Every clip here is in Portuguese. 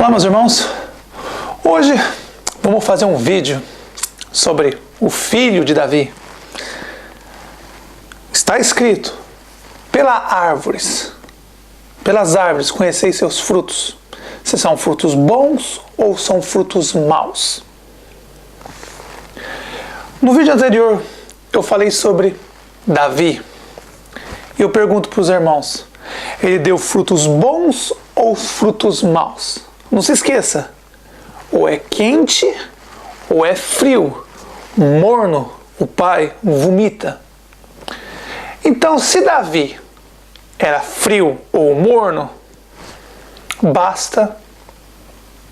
Olá, meus irmãos. Hoje vamos fazer um vídeo sobre o filho de Davi. Está escrito: pelas árvores conheceis seus frutos, se são frutos bons ou são frutos maus. No vídeo anterior eu falei sobre Davi. E eu pergunto para os irmãos: ele deu frutos bons ou frutos maus? Não se esqueça, ou é quente ou é frio. Morno, o pai vomita. Então, se Davi era frio ou morno, basta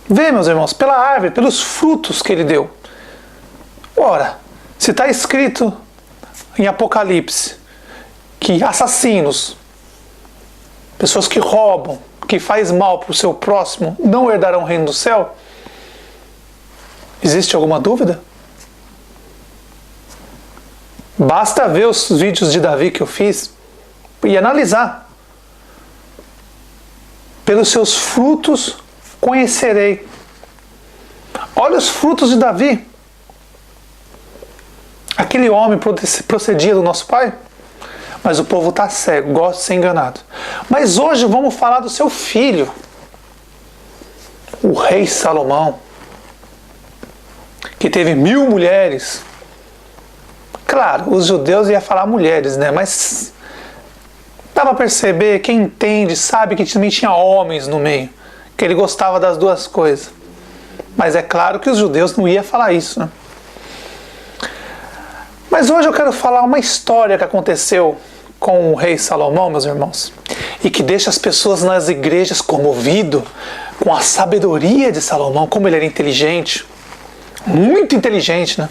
ver, meus irmãos, pela árvore, pelos frutos que ele deu. Ora, se está escrito em Apocalipse que assassinos, pessoas que roubam, que faz mal para o seu próximo, não herdarão o reino do céu, existe alguma dúvida? Basta ver os vídeos de Davi que eu fiz e analisar. Pelos seus frutos conhecerei. Olha os frutos de Davi. Aquele homem procedia do nosso pai, mas o povo está cego, gosta de ser enganado. Mas hoje vamos falar do seu filho, o rei Salomão, que teve 1000 mulheres. Claro, os judeus iam falar mulheres, né? Mas dá para perceber, quem entende sabe que também tinha homens no meio, que ele gostava das duas coisas. Mas é claro que os judeus não iam falar isso, né? Mas hoje eu quero falar uma história que aconteceu com o rei Salomão, meus irmãos, e que deixa as pessoas nas igrejas comovidas com a sabedoria de Salomão, como ele era inteligente, muito inteligente, né?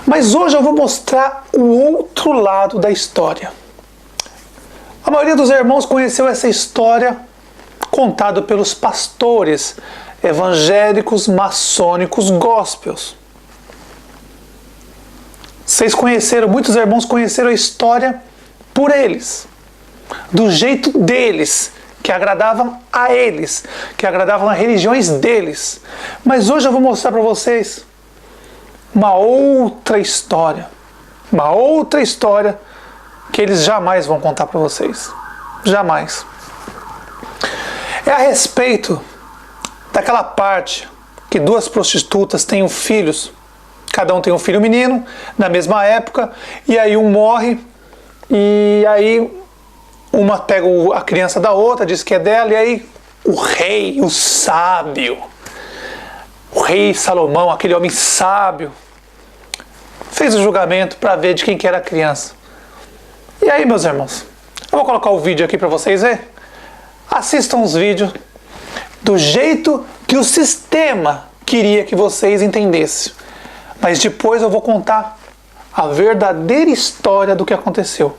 Mas hoje eu vou mostrar o outro lado da história. A maioria dos irmãos conheceu essa história contada pelos pastores evangélicos, maçônicos, gospels. Vocês conheceram, muitos irmãos conheceram a história por eles, do jeito deles, que agradavam a eles, que agradavam as religiões deles. Mas hoje eu vou mostrar para vocês uma outra história que eles jamais vão contar para vocês. Jamais. É a respeito daquela parte que 2 prostitutas têm filhos. Cada um tem um filho menino, na mesma época, e aí um morre, e aí uma pega a criança da outra, diz que é dela, e aí o rei, o sábio, o rei Salomão, aquele homem sábio, fez o julgamento para ver de quem que era a criança. E aí, meus irmãos, eu vou colocar o vídeo aqui para vocês verem. Assistam os vídeos do jeito que o sistema queria que vocês entendessem. Mas depois eu vou contar a verdadeira história do que aconteceu.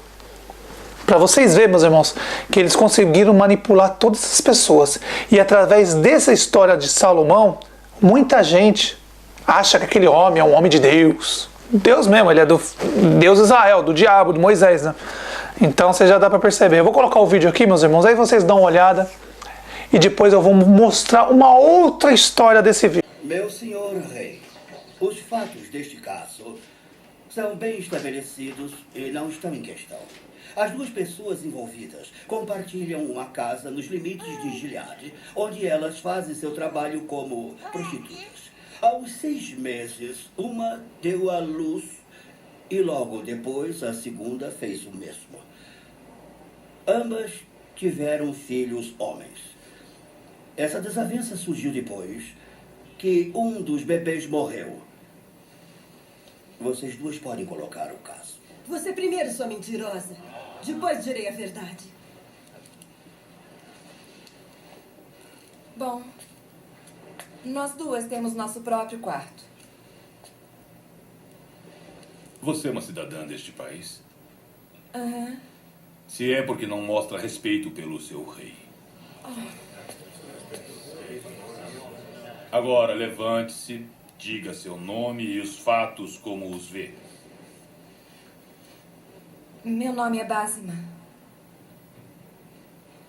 Para vocês verem, meus irmãos, que eles conseguiram manipular todas as pessoas. E através dessa história de Salomão, muita gente acha que aquele homem é um homem de Deus. Deus mesmo, ele é do Deus Israel, do diabo, de Moisés, né? Então você já dá para perceber. Eu vou colocar o vídeo aqui, meus irmãos, aí vocês dão uma olhada. E depois eu vou mostrar uma outra história desse vídeo. Meu senhor rei, os fatos deste caso são bem estabelecidos e não estão em questão. As 2 pessoas envolvidas compartilham uma casa nos limites de Gileade, onde elas fazem seu trabalho como prostitutas. Aos 6 meses, uma deu à luz e logo depois a segunda fez o mesmo. Ambas tiveram filhos homens. Essa desavença surgiu depois que um dos bebês morreu. Vocês 2 podem colocar o caso. Você primeiro, sua mentirosa. Depois direi a verdade. Bom, nós 2 temos nosso próprio quarto. Você é uma cidadã deste país? Aham. Se é porque não mostra respeito pelo seu rei. Agora, levante-se, diga seu nome e os fatos como os vê. Meu nome é Básima.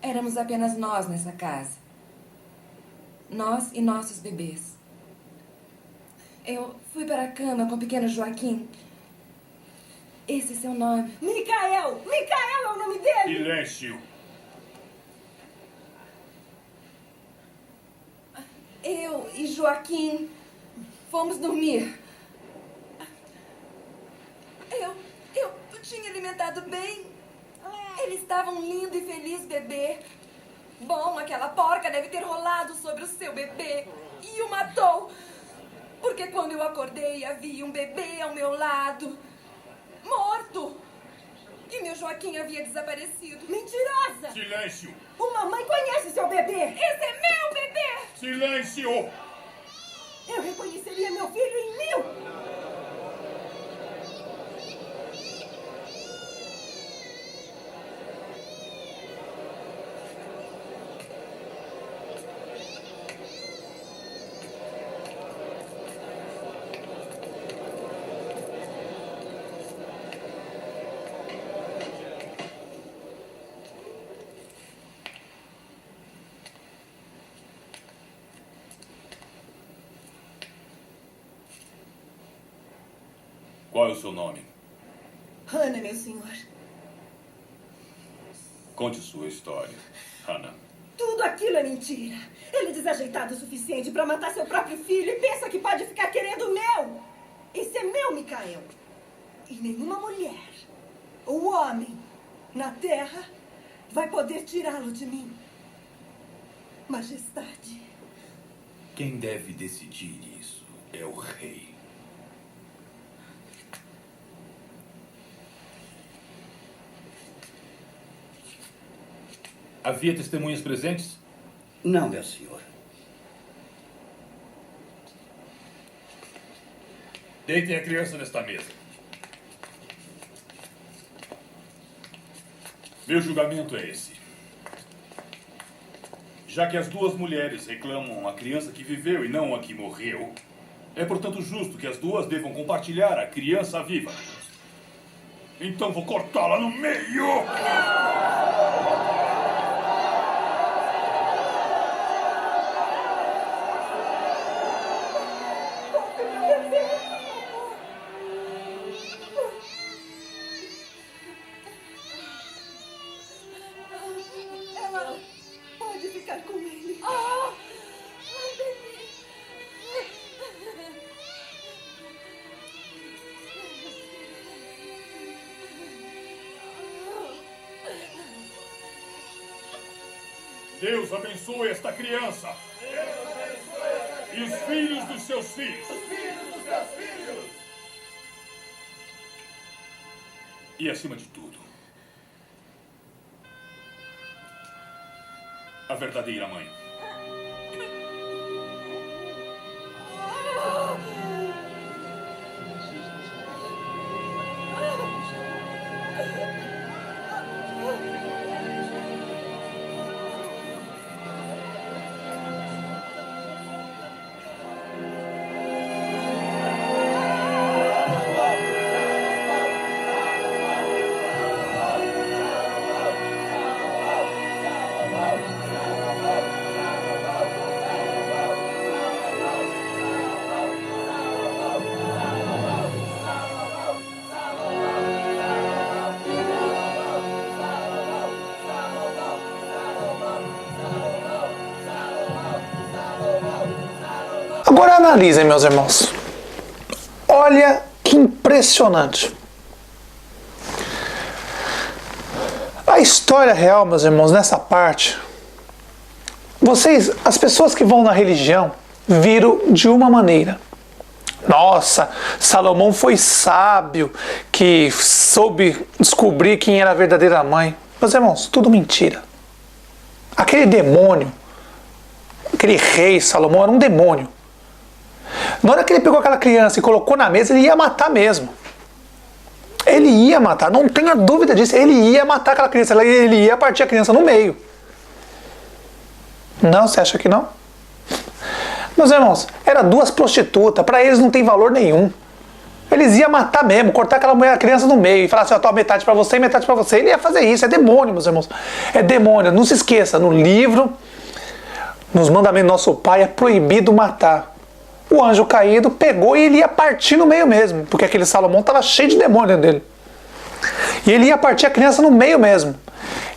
Éramos apenas nós nessa casa. Nós e nossos bebês. Eu fui para a cama com o pequeno Joaquim. Esse é seu nome. Micael! Micael é o nome dele! Silêncio! Eu e Joaquim fomos dormir. Eu tinha alimentado bem. Ele estava um lindo e feliz bebê. Bom, aquela porca deve ter rolado sobre o seu bebê e o matou. Porque quando eu acordei, havia um bebê ao meu lado, morto. E meu Joaquim havia desaparecido. Mentirosa! Silêncio! Uma mãe conhece seu bebê! Esse é meu bebê! Silêncio! Eu reconheceria meu filho em mil! Qual é o seu nome? Hannah, meu senhor. Conte sua história, Hannah. Tudo aquilo é mentira. Ele é desajeitado o suficiente para matar seu próprio filho e pensa que pode ficar querendo o meu. Esse é meu, Micael. E nenhuma mulher ou homem na terra vai poder tirá-lo de mim. Majestade. Quem deve decidir isso é o rei. Havia testemunhas presentes? Não, meu senhor. Deitem a criança nesta mesa. Meu julgamento é esse. Já que as duas mulheres reclamam a criança que viveu e não a que morreu, é portanto justo que as duas devam compartilhar a criança viva. Então vou cortá-la no meio! Ela pode ficar com ele. Ai, bebê. Deus abençoe esta criança. E os filhos dos seus filhos. E acima de tudo, a verdadeira mãe. Agora analisem, meus irmãos. Olha que impressionante. A história real, meus irmãos, nessa parte, as pessoas que vão na religião, viram de uma maneira. Nossa, Salomão foi sábio, que soube descobrir quem era a verdadeira mãe. Meus irmãos, tudo mentira. Aquele demônio, aquele rei Salomão era um demônio. Na hora que ele pegou aquela criança e colocou na mesa, ele ia matar mesmo. Ele ia matar, não tenha dúvida disso. Ele ia matar aquela criança, ele ia partir a criança no meio. Não, você acha que não? Meus irmãos, eram duas prostitutas, para eles não tem valor nenhum. Eles iam matar mesmo, cortar aquela mulher, a criança no meio e falar assim, ó, toma metade para você e metade para você. Ele ia fazer isso, é demônio, meus irmãos. É demônio, não se esqueça, no livro nos mandamentos do nosso pai é proibido matar. O anjo caído pegou e ele ia partir no meio mesmo, porque aquele Salomão estava cheio de demônio dentro dele. E ele ia partir a criança no meio mesmo.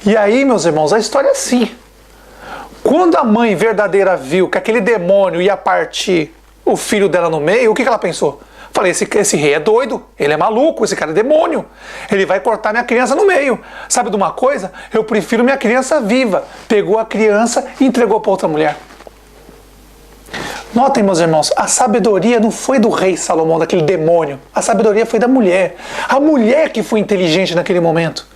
E aí, meus irmãos, a história é assim. Quando a mãe verdadeira viu que aquele demônio ia partir o filho dela no meio, o que ela pensou? Falei, esse rei é doido, ele é maluco, esse cara é demônio. Ele vai cortar minha criança no meio. Sabe de uma coisa? Eu prefiro minha criança viva. Pegou a criança e entregou para outra mulher. Notem, meus irmãos, a sabedoria não foi do rei Salomão, daquele demônio. A sabedoria foi da mulher. A mulher que foi inteligente naquele momento.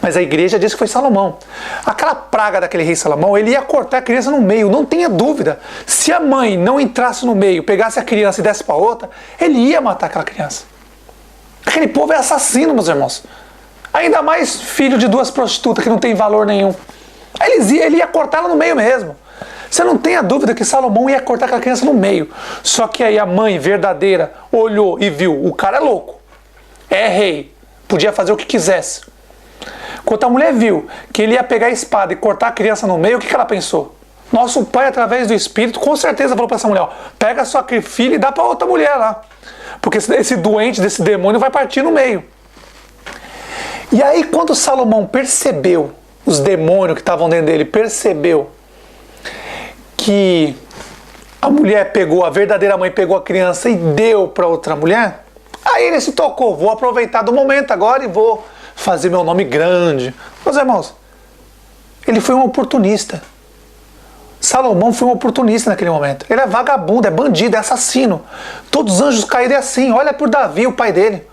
Mas a igreja diz que foi Salomão. Aquela praga daquele rei Salomão, ele ia cortar a criança no meio, não tenha dúvida. Se a mãe não entrasse no meio, pegasse a criança e desse para outra, ele ia matar aquela criança. Aquele povo é assassino, meus irmãos. Ainda mais filho de duas prostitutas que não tem valor nenhum. Ele ia cortar ela no meio mesmo. Você não tenha dúvida que Salomão ia cortar aquela criança no meio. Só que aí a mãe verdadeira olhou e viu, o cara é louco. É rei. Podia fazer o que quisesse. Quando a mulher viu que ele ia pegar a espada e cortar a criança no meio, o que ela pensou? Nosso pai, através do Espírito, com certeza falou para essa mulher, ó, pega a sua filha e dá para outra mulher lá. Porque esse doente, desse demônio, vai partir no meio. E aí, quando Salomão percebeu, os demônios que estavam dentro dele, percebeu que a mulher pegou, a verdadeira mãe pegou a criança e deu para outra mulher, aí ele se tocou, vou aproveitar do momento agora e vou fazer meu nome grande. Meus irmãos, ele foi um oportunista. Salomão foi um oportunista naquele momento. Ele é vagabundo, é bandido, é assassino. Todos os anjos caídos é assim. Olha por Davi, o pai dele.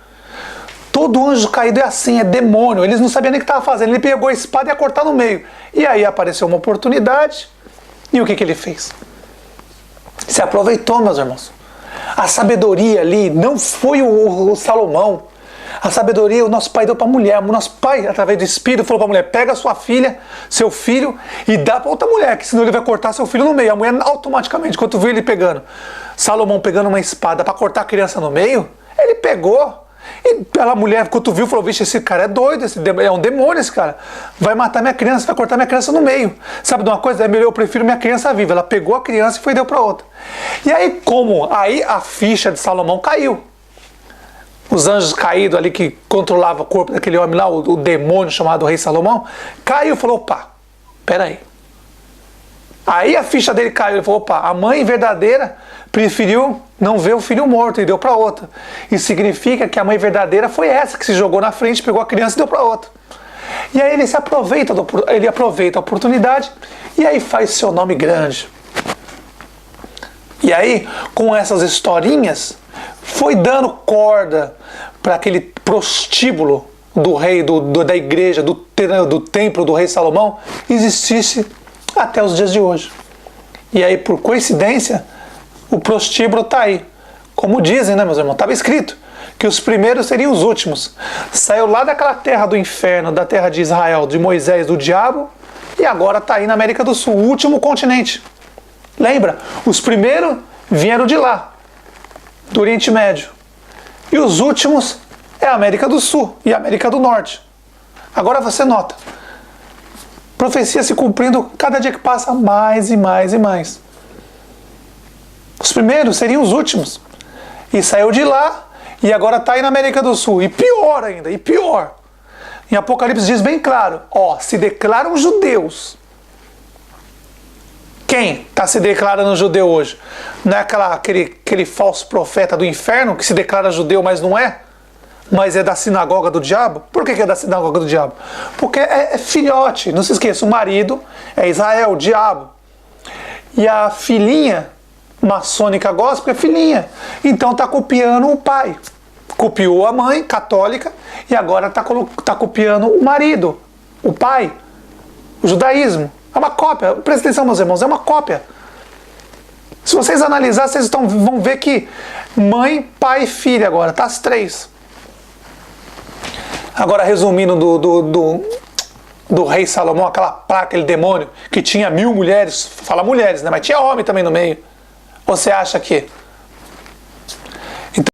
Todo anjo caído é assim, é demônio. Eles não sabiam nem o que estava fazendo. Ele pegou a espada e ia cortar no meio. E aí apareceu uma oportunidade. E o que ele fez? Se aproveitou, meus irmãos. A sabedoria ali não foi o Salomão. A sabedoria o nosso pai deu para a mulher. O nosso pai, através do Espírito, falou para a mulher, pega a sua filha, seu filho, e dá para outra mulher, que senão ele vai cortar seu filho no meio. A mulher automaticamente, quando viu ele pegando, Salomão pegando uma espada para cortar a criança no meio, ele pegou. E a mulher, quando viu, falou, vixe, esse cara é doido, é um demônio esse cara. Vai matar minha criança, vai cortar minha criança no meio. Sabe de uma coisa? É melhor, eu prefiro minha criança viva. Ela pegou a criança e foi e deu para outra. E aí, aí a ficha de Salomão caiu. Os anjos caídos ali que controlavam o corpo daquele homem lá, o demônio chamado Rei Salomão, caiu e falou, opa, peraí. Aí a ficha dele caiu, ele falou, opa, a mãe verdadeira preferiu não ver o filho morto e deu para outra. Isso significa que a mãe verdadeira foi essa que se jogou na frente, pegou a criança e deu para outra. E aí ele aproveita a oportunidade e aí faz seu nome grande. E aí, com essas historinhas, foi dando corda para aquele prostíbulo do rei, da igreja, do templo do rei Salomão, existisse até os dias de hoje. E aí, por coincidência, o prostíbulo está aí. Como dizem, né, meus irmãos? Estava escrito que os primeiros seriam os últimos. Saiu lá daquela terra do inferno, da terra de Israel, de Moisés, do diabo, e agora está aí na América do Sul, o último continente. Lembra? Os primeiros vieram de lá, do Oriente Médio. E os últimos é a América do Sul e a América do Norte. Agora você nota. Profecia se cumprindo cada dia que passa mais e mais e mais. Os primeiros seriam os últimos. E saiu de lá e agora está aí na América do Sul. E pior ainda, e pior. Em Apocalipse diz bem claro, ó, se declaram judeus. Quem está se declarando judeu hoje? Não é aquele falso profeta do inferno que se declara judeu, mas não é? Mas é da sinagoga do diabo? Por que é da sinagoga do diabo? Porque é filhote. Não se esqueça, o marido é Israel, o diabo. E a filhinha maçônica gospel é filhinha. Então está copiando o pai. Copiou a mãe católica e agora está copiando o marido, o pai, o judaísmo. É uma cópia. Presta atenção, meus irmãos, é uma cópia. Se vocês analisarem, vocês vão ver que mãe, pai e filha agora, tá as três. Agora, resumindo do rei Salomão, aquele demônio que tinha 1000 mulheres, fala mulheres, né? Mas tinha homem também no meio. Você acha que